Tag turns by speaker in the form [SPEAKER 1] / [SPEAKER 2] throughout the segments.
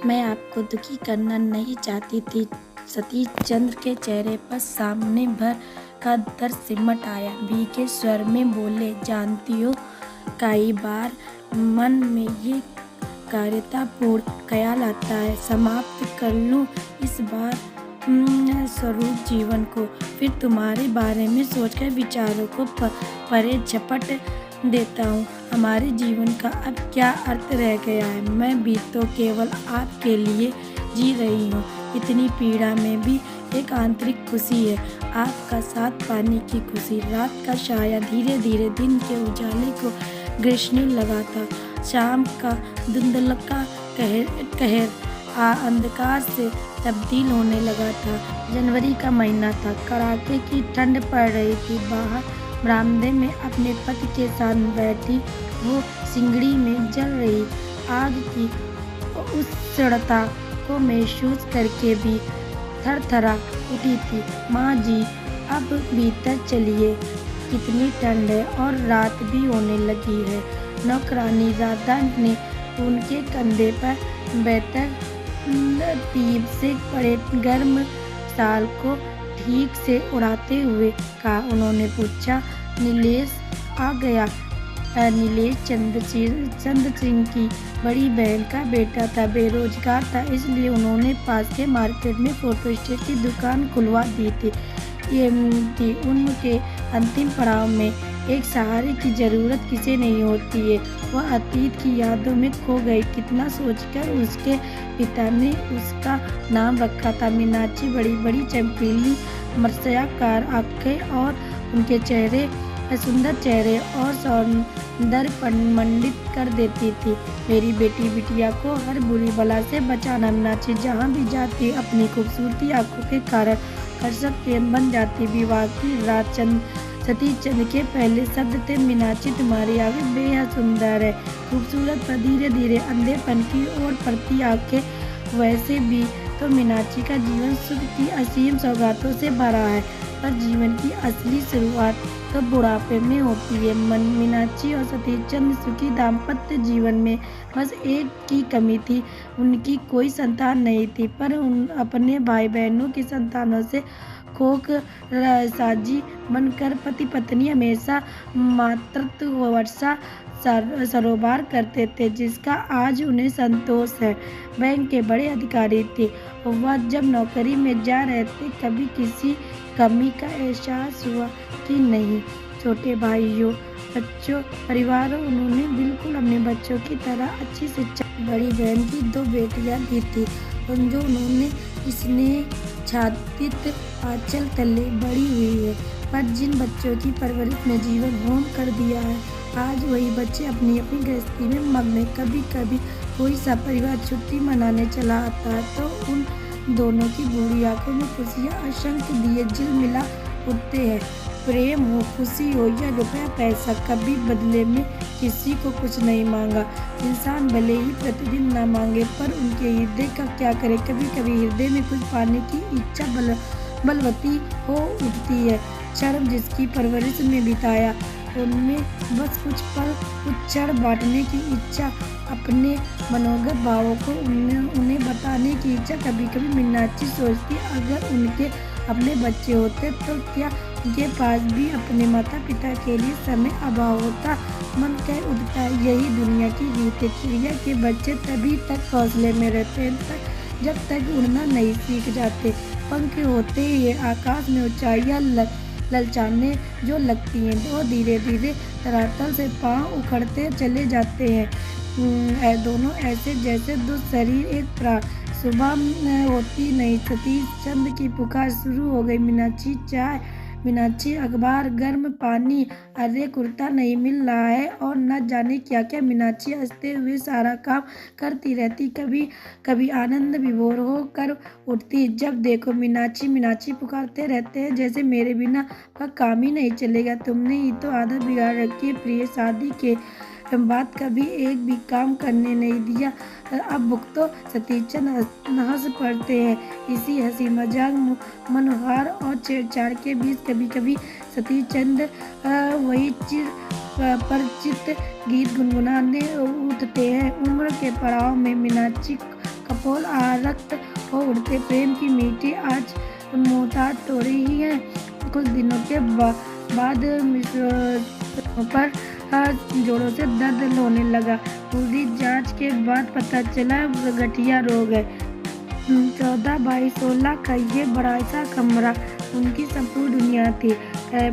[SPEAKER 1] मैं आपको दुखी करना नहीं चाहती थी। सतीश चंद्र के चेहरे पर सामने भर का दर्द सिमट आया। भीगे स्वर में बोले, जानती हो, कई बार मन में ये कायरतापूर्ण ख्याल आता है, समाप्त कर लूं इस बार स्वरूप जीवन को। फिर तुम्हारे बारे में सोचकर विचारों को परे झपट देता हूँ। हमारे जीवन का अब क्या अर्थ रह गया है? मैं भी तो केवल आपके लिए जी रही हूँ। इतनी पीड़ा में भी एक आंतरिक खुशी है, आपका साथ पाने की खुशी। रात का साया धीरे धीरे दिन के उजाले को ग्रसने लगा था। शाम का धुंधलका कहर अंधकार से तब्दील होने लगा था। जनवरी का महीना था। कड़ाके की ठंड पड़ रही थी। बाहर बरामदे में अपने पति के साथ बैठी वो सिंगड़ी में जल रही आग की उष्णता को महसूस करके भी थरथरा उठी थी। माँ जी, अब भीतर चलिए, कितनी ठंड है और रात भी होने लगी है। नौकरानी राधा ने उनके कंधे पर बैठकर तीब से पड़े गर्म शाल को ठीक से उड़ाते हुए कहा। उन्होंने पूछा, नीलेश आ गया? नीलेश चंद्र सिंह की बड़ी बहन का बेटा था। बेरोजगार था, इसलिए उन्होंने पास के मार्केट में फोटोस्टेट की दुकान खुलवा दी थी। उनके अंतिम पड़ाव में एक सहारे की जरूरत किसे नहीं होती है। वह अतीत की यादों में खो गई। कितना सोचकर उसके पिता ने उसका नाम रखा था मीनाक्षी। बड़ी बड़ी चमकीली मत्स्याकार आंखें और उनके सुंदर चेहरे और सौंदर्य मंडित कर देती थी। मेरी बेटी बिटिया को हर बुरी बला से बचाना। मीनाक्षी जहाँ भी जाती अपनी खूबसूरती आंखों के कारण आकर्षक बन जाती। विवाह की रात सतीश चंद्र के पहले शब्द थे, मीनाक्षी तुम्हारी आंखें बेहद सुंदर है, खूबसूरत, पर धीरे धीरे अंधेपन की ओर बढ़ती आंखें। वैसे भी तो मीनाक्षी का जीवन सुख की असीम सौगातों से भरा है, पर जीवन की असली शुरुआत तो बुढ़ापे में होती है। मीनाक्षी और सतीश चंद्र सुखी दाम्पत्य जीवन में बस एक की कमी थी, उनकी कोई संतान नहीं थी। पर अपने भाई बहनों की संतानों से खोक साजी बनकर पति पत्नी हमेशा मातृत्व वर्षा सरोबार करते थे, जिसका आज उन्हें संतोष है। बैंक के बड़े अधिकारी थे। वह जब नौकरी में जा रहे थे, कभी किसी कमी का एहसास हुआ कि नहीं। छोटे भाइयों, बच्चों, परिवारों, उन्होंने बिल्कुल अपने बच्चों की तरह अच्छी शिक्षा। बड़ी बहन की 2 बेटियां भी थी, जो उन्होंने स्नेहच्छादित आंचल तले बड़ी हुई है। पर जिन बच्चों की परवरिश ने जीवन होम कर दिया है, आज वही बच्चे अपनी अपनी गृहस्थी में मग्न हैं। कभी कभी कोई सा परिवार छुट्टी मनाने चला आता है तो उन दोनों की बूढ़ी आंखों में खुशियाँ असंख्य दिए झिलमिला उठते हैं। प्रेम हो, खुशी हो या रुपया पैसा, कभी बदले में किसी को कुछ नहीं मांगा। इंसान भले ही प्रतिदिन ना मांगे, पर उनके हृदय का क्या करे। कभी कभी हृदय में कुछ पाने की इच्छा बलवती हो उठती है। क्षण जिसकी परवरिश में बिताया, उनमें बस कुछ पल, कुछ क्षण बांटने की इच्छा, अपने मनोगत भावों को उन्हें बताने की इच्छा। कभी कभी मीनाक्षी सोचती, अगर उनके अपने बच्चे होते तो क्या उनके पास भी अपने माता पिता के लिए समय अभाव होता। मन कह उठता है, यही दुनिया की रीत है। चिड़िया के बच्चे तभी तक घोंसले में रहते हैं जब तक उड़ना नहीं सीख जाते। पंख होते ही आकाश में ऊंचाइयां ललचाने जो लगती हैं, वो धीरे धीरे धरातल से पांव उखड़ते चले जाते हैं। दोनों ऐसे जैसे दो शरीर एक प्राण। सुबह होती नहीं, सतीश चंद्र की पुकार शुरू हो गई। मीनाक्षी चाय, मीनाक्षी अखबार, गर्म पानी, अरे कुर्ता नहीं मिल रहा है, और न जाने क्या क्या। मीनाक्षी हंसते हुए सारा काम करती रहती, कभी कभी आनंद विभोर हो कर उठती। जब देखो मीनाक्षी मीनाक्षी पुकारते रहते हैं, जैसे मेरे बिना का काम ही नहीं चलेगा। तुमने ही तो आदत बिगाड़ रखी है प्रिय, शादी के बाद कभी एक भी काम करने नहीं दिया। अब भुगतो। सतीश चंद्र हंस पड़ते हैं। इसी हंसी मजाक, मनोहार और छेड़छाड़ के बीच कभी कभी सतीश चंद्र वही परिचित गीत गुनगुनाने उठते हैं। उम्र के पड़ाव में मीनाक्षी कपोल आरक्त हो उठते। प्रेम की मीठी आज मोहताज तो रही है। कुछ दिनों के बाद मिस्रों पर जोड़ों से दर्द होने लगा। पूरी जांच के बाद पता चला गठिया रोग है। 14x16 का ये बड़ा सा कमरा उनकी संपूर्ण दुनिया थी।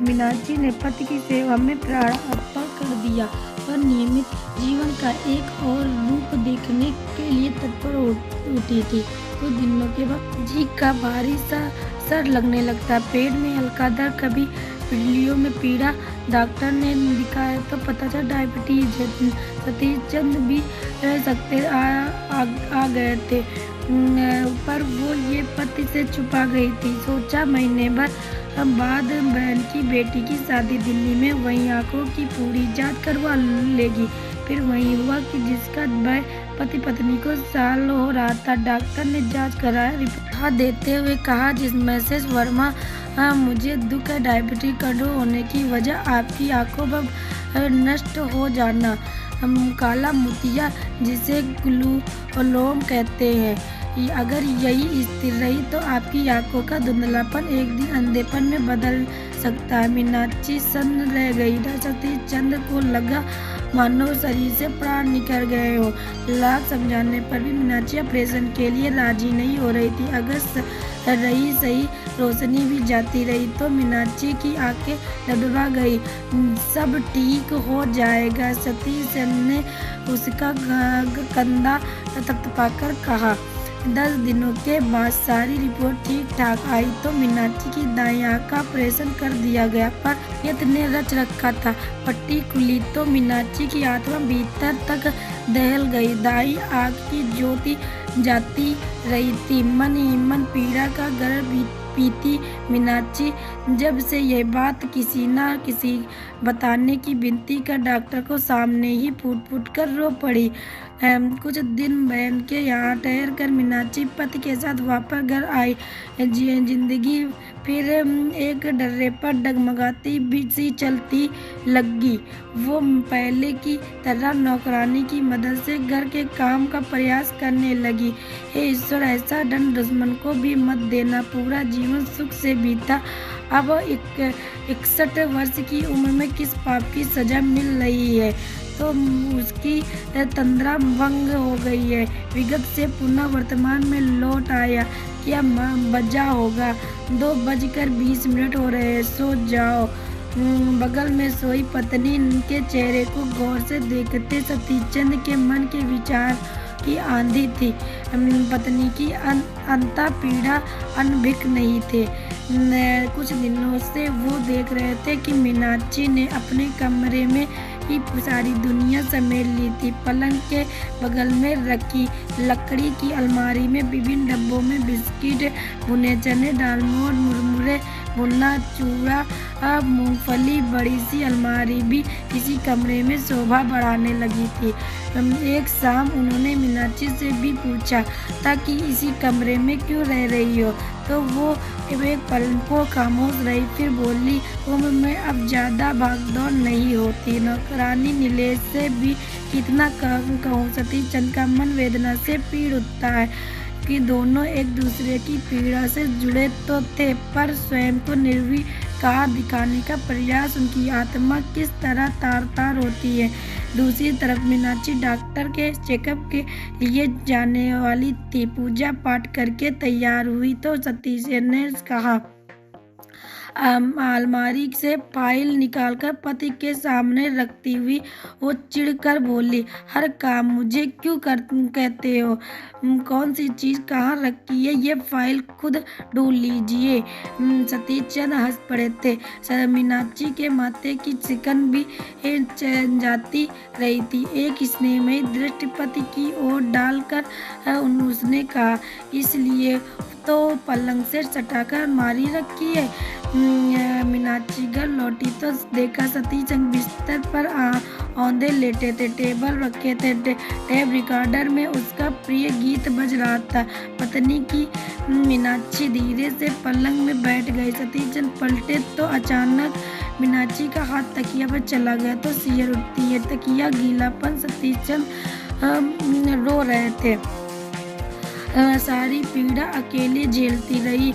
[SPEAKER 1] मीनाक्षी ने पति की सेवा में प्राण अर्पण कर दिया और नियमित जीवन का एक और रूप देखने के लिए तत्पर उठी थी। कुछ दिनों के बाद जी का भारी सा सर लगने लगता, पेट में हल्का दर्द, कभी पिंडलियों में पीड़ा। डॉक्टर ने दिखाया तो पता चला डायबिटीज है। सतीश चंद भी रह सकते आ गए थे, पर वो ये पति से छुपा गई थी। सोचा महीने भर बाद बहन की बेटी की शादी दिल्ली में, वहीं आंखों की पूरी जांच करवा लेगी। फिर वहीं हुआ कि जिसका पति पत्नी को साल हो रहा था। डॉक्टर ने जांच कराया, रिपोर्ट देते हुए कहा, जिस मिसेस वर्मा मुझे दुख है डायबिटीज कंट्रोल होने की वजह आपकी आंखों पर नष्ट हो जाना, काला मोतिया जिसे ग्लूकोलोम कहते हैं। अगर यही स्थिर रही तो आपकी आंखों का धुंधलापन एक दिन अंधेपन में बदल सकता है। मीनाक्षी सन्न रह गई। सतीश चंद्र को लगा मानो शरीर से प्राण निकल गए हो। लाख समझाने पर भी मीनाक्षी ऑपरेशन के लिए राजी नहीं हो रही थी। अगर रही सही रोशनी भी जाती रही तो मीनाक्षी की आंखें डबडबा गई। सब ठीक हो जाएगा, सतीश चंद्र ने उसका कंधा थपथपाकर कहा। 10 दिनों के बाद सारी रिपोर्ट ठीक ठाक आई तो मीनाक्षी की दाईं आंख का ऑपरेशन कर दिया गया। पर यत ने रच रखा था। पट्टी खुली तो मीनाक्षी की आत्मा भीतर तक दहल गई। दाईं आंख की ज्योति जाती रही थी। मन ही मन पीड़ा का गर्भ पीती मीनाक्षी। जब से यह बात किसी न किसी बताने की विनती कर डॉक्टर को सामने ही फूट फूट कर रो पड़ी। कुछ दिन बहन के यहाँ ठहर कर मीनाक्षी पति के साथ वापस घर आई। जिंदगी फिर एक डर्रे पर डगमगाती भी सी चलती लगी। वो पहले की तरह नौकरानी की मदद से घर के काम का प्रयास करने लगी। हे ईश्वर, ऐसा दंड दुश्मन को भी मत देना। पूरा जीवन सुख से बीता, अब 61 वर्ष की उम्र में किस पाप की सजा मिल रही है तो उसकी तंद्रा भंग हो गई है। विगत से पुनः वर्तमान में लौट आया। क्या बजा होगा? 2:20 हो रहे हैं, सो जाओ। बगल में सोई पत्नी के चेहरे को गौर से देखते सतीश चंद्र के मन के विचार की आंधी थी। पत्नी की अंता पीड़ा अनभिक नहीं थे। कुछ दिनों से वो देख रहे थे कि मीनाक्षी ने अपने कमरे में ही सारी दुनिया समेट ली थी। पलंग के बगल में रखी लकड़ी की अलमारी में विभिन्न डब्बों में बिस्किट, भुने चने, दालमोट, मुरमुरे, भुना चूड़ा, मूंगफली। बड़ी सी अलमारी भी इसी कमरे में शोभा बढ़ाने लगी थी। एक शाम उन्होंने मीनाक्षी से भी पूछा था कि इसी कमरे में क्यों रह रही हो, तो वो एक पल को खामोश रही। फिर बोली, उम्र में अब ज़्यादा भागदौड़ नहीं होती। नौकरानी नीलेश से भी कितना कहूँ, सतीश चंद्र का मन वेदना से पीड़ उठता है कि दोनों एक दूसरे की पीड़ा से जुड़े तो थे, पर स्वयं को निर्विकार दिखाने का प्रयास उनकी आत्मा किस तरह तार-तार होती है। दूसरी तरफ मीनाक्षी डॉक्टर के चेकअप के लिए जाने वाली थी। पूजा पाठ करके तैयार हुई तो सतीश ने कहा, अलमारी से फाइल निकालकर पति के सामने रखती हुई वो चिढ़कर बोली, हर काम मुझे क्यों कहते हो? कौन सी चीज़ कहाँ रखी है? ये फाइल खुद ढूंढ लीजिए। सतीश चंद्र हंस पड़े थे। मीनाक्षी के माथे की चिकन भी जाती रही थी। एक स्नेहमयी दृष्टि पति की ओर डालकर उसने कहा, इसलिए तो पलंग से सटाकर अलमारी रखी है। मीनाक्षी घर लौटी तो देखा सतीश चंद्र बिस्तर पर औंधे लेटे थे। टेबल रखे थे। टेप रिकॉर्डर में उसका प्रिय गीत बज रहा था। पत्नी की मीनाक्षी धीरे से पलंग में बैठ गई। सतीश चंद्र पलटे तो अचानक मीनाक्षी का हाथ तकिया पर चला गया तो सिहर उठती है। तकिया गीलापन। सतीश चंद्र रो रहे थे। सारी पीड़ा अकेले झेलती रही।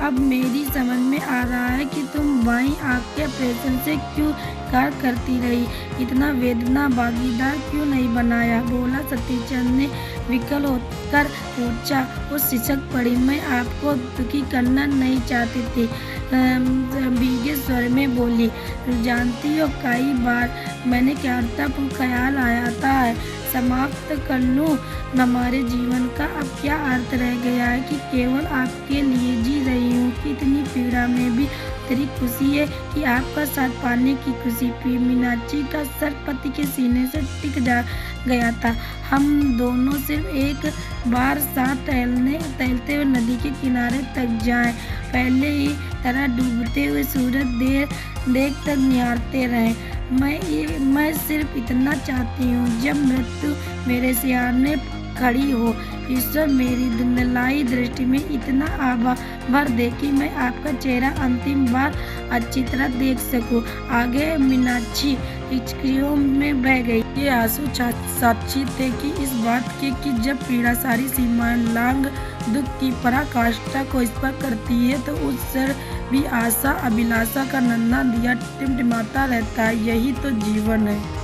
[SPEAKER 1] अब मेरी समझ में आ रहा है कि तुम बाईं आँख के ऑपरेशन से क्यों कार करती रही, इतना वेदना भागीदार क्यों नहीं बनाया, बोला सतीचंद ने विकल होकर पूछा। वो सिसक पड़ी। मैं आपको दुखी करना नहीं चाहती थी, भीगे स्वर में बोली। जानती हो, कई बार मैंने ख्याल आया था समाप्त कर लूँ हमारे जीवन का। अब क्या अर्थ रह गया है कि केवल आपके लिए जी रही हूँ। कि इतनी पीड़ा में भी तेरी खुशी है कि आपका साथ पाने की खुशी। मीनाक्षी का सर पति के सीने से टिक गया था। हम दोनों सिर्फ एक बार साथ टहलते हुए नदी के किनारे तक जाएं, पहले ही तरह डूबते हुए सूरज देर तक निहारते रहें। मैं सिर्फ इतना चाहती हूँ, जब मृत्यु मेरे सामने खड़ी हो, ईश्वर मेरी धुंधलाई दृष्टि में इतना आभा भर दे कि मैं आपका चेहरा अंतिम बार अच्छी तरह देख सकूं। आगे मीनाक्षी हिचकियों में बह गई। ये आंसू साक्षी थे कि इस बात के कि जब पीड़ा सारी सीमाएं लांघ दुख की पराकाष्ठा को स्पर्श करती है तो उस क्षण भी आशा अभिलाषा का नन्हा दिया टिमटिमाता रहता है। यही तो जीवन है।